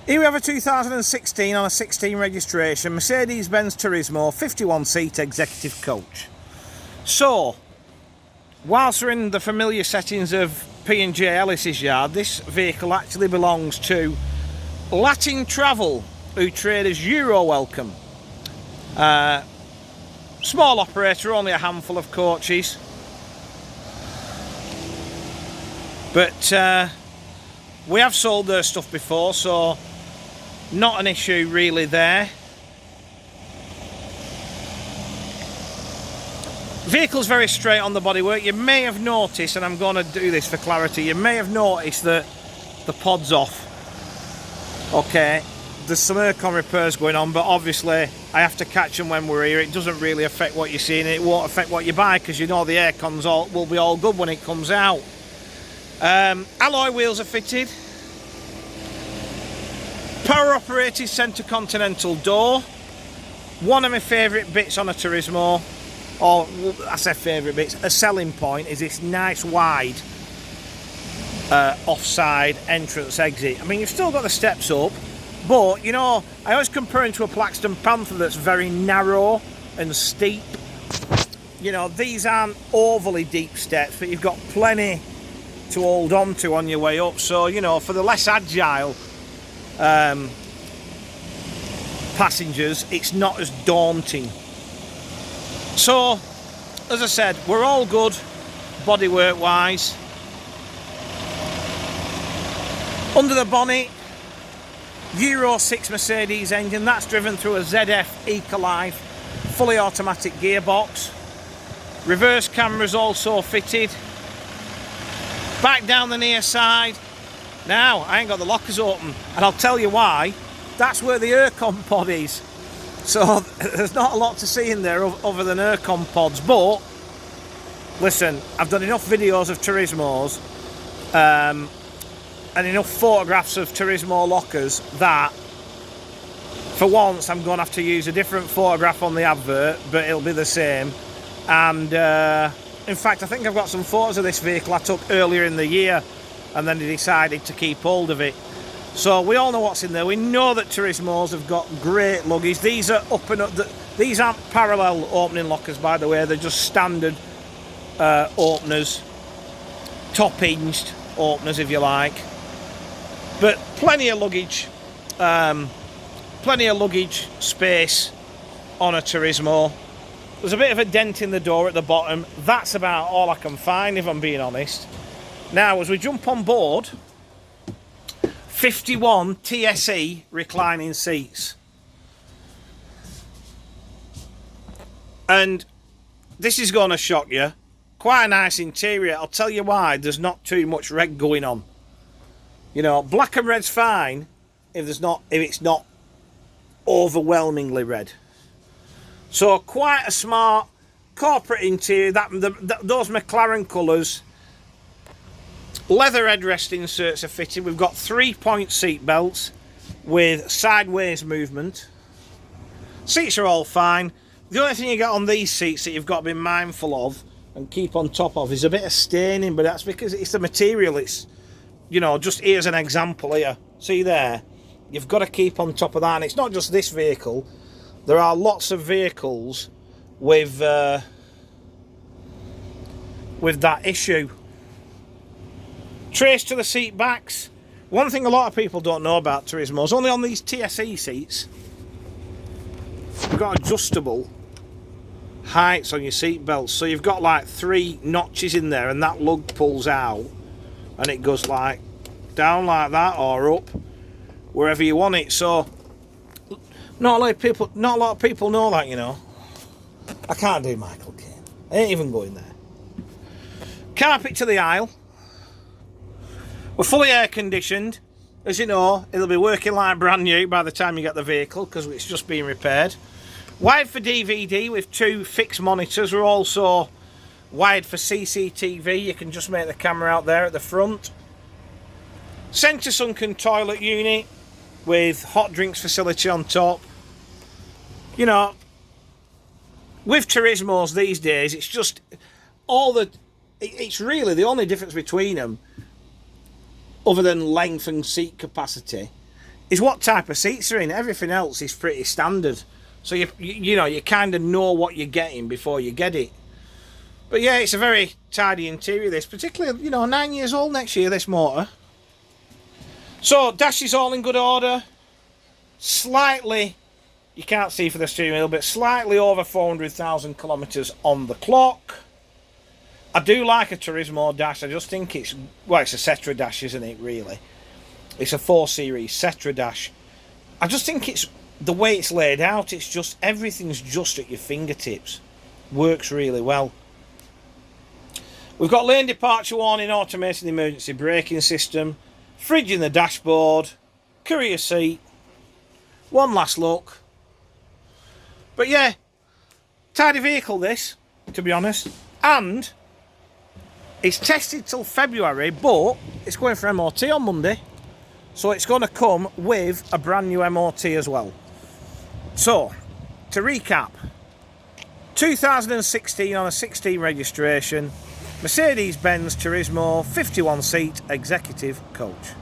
Here we have a 2016 on a 16 registration Mercedes-Benz Tourismo 51-seat executive coach. So, whilst we're in the familiar settings of P&J Ellis's yard, this vehicle actually belongs to Latin Travel, who trade as Euro Welcome. Small operator, only a handful of coaches. But we have sold their stuff before, so not an issue really there. Vehicle's very straight on the bodywork. You may have noticed, and I'm going to do this for clarity, you may have noticed that the pod's off. Okay, there's some aircon repairs going on, but obviously I have to catch them when we're here. It doesn't really affect what you see, and it won't affect what you buy, because you know the aircons will be all good when it comes out. Alloy wheels are fitted. Power operated centre continental door. One of my favourite bits on a Tourismo, or I say favourite bits, a selling point, is this nice wide offside entrance exit. I mean, you've still got the steps up, but you know, I always compare it to a Plaxton Panther that's very narrow and steep. You know, these aren't overly deep steps, but you've got plenty to hold on to on your way up. So, you know, for the less agile passengers, it's not as daunting. So, as I said, we're all good bodywork wise. Under the bonnet, Euro 6 Mercedes engine, that's driven through a ZF Ecolife fully automatic gearbox. Reverse cameras also fitted. Back down the near side. Now, I ain't got the lockers open, and I'll tell you why. That's where the aircon pod is. So there's not a lot to see in there other than aircon pods, but listen, I've done enough videos of Turismos and enough photographs of Tourismo lockers that for once I'm going to have to use a different photograph on the advert, but it'll be the same. And in fact, I think I've got some photos of this vehicle I took earlier in the year, and then I decided to keep hold of it. So we all know what's in there. We know that Turismos have got great luggage. These are up and up. These aren't parallel opening lockers, by the way. They're just standard openers, top hinged openers, if you like. But plenty of luggage space on a Tourismo. There's a bit of a dent in the door at the bottom. That's about all I can find, if I'm being honest. Now, as we jump on board, 51 TSE reclining seats. And this is going to shock you. Quite a nice interior. I'll tell you why. There's not too much red going on. You know, black and red's fine if it's not overwhelmingly red. So quite a smart corporate interior. Those McLaren colours. Leather headrest inserts are fitted. We've got 3-point seat belts with sideways movement. Seats are all fine. The only thing you got on these seats that you've got to be mindful of and keep on top of is a bit of staining, but that's because it's the material. It's, you know, just here's an example here. See there? You've got to keep on top of that. And it's not just this vehicle. There are lots of vehicles with that issue. Trace to the seat backs. One thing a lot of people don't know about Turismos, only on these TSE seats, you've got adjustable heights on your seat belts. So you've got like 3 notches in there, and that lug pulls out, and it goes like down like that or up wherever you want it. So not a lot of people know that, you know. I can't do Michael Caine. I ain't even going there. Carpet to the aisle. We're fully air conditioned. As you know, it'll be working like brand new by the time you get the vehicle, because it's just being repaired. Wired for DVD with 2 fixed monitors. We're also wired for CCTV. You can just make the camera out there at the front. Centre sunken toilet unit with hot drinks facility on top. You know, with Turismos these days, it's just it's really the only difference between them, other than length and seat capacity, is what type of seats are in. Everything else is pretty standard. So you know, you kind of know what you're getting before you get it. But yeah, it's a very tidy interior, this. Particularly, you know, 9 years old next year, this motor. So, dash is all in good order. Slightly, you can't see for the steering wheel, but slightly over 400,000 kilometres on the clock. I do like a Tourismo dash. I just think it's, well, it's a Cetra dash, isn't it, really? It's a 4 Series Cetra dash. I just think it's, the way it's laid out, it's just, everything's just at your fingertips. Works really well. We've got lane departure warning, automated emergency braking system, fridge in the dashboard, courier seat, one last look. But yeah, tidy vehicle this, to be honest. And it's tested till February, but it's going for MOT on Monday. So it's going to come with a brand new MOT as well. So, to recap, 2016 on a 16 registration, Mercedes-Benz Tourismo 51 seat executive coach.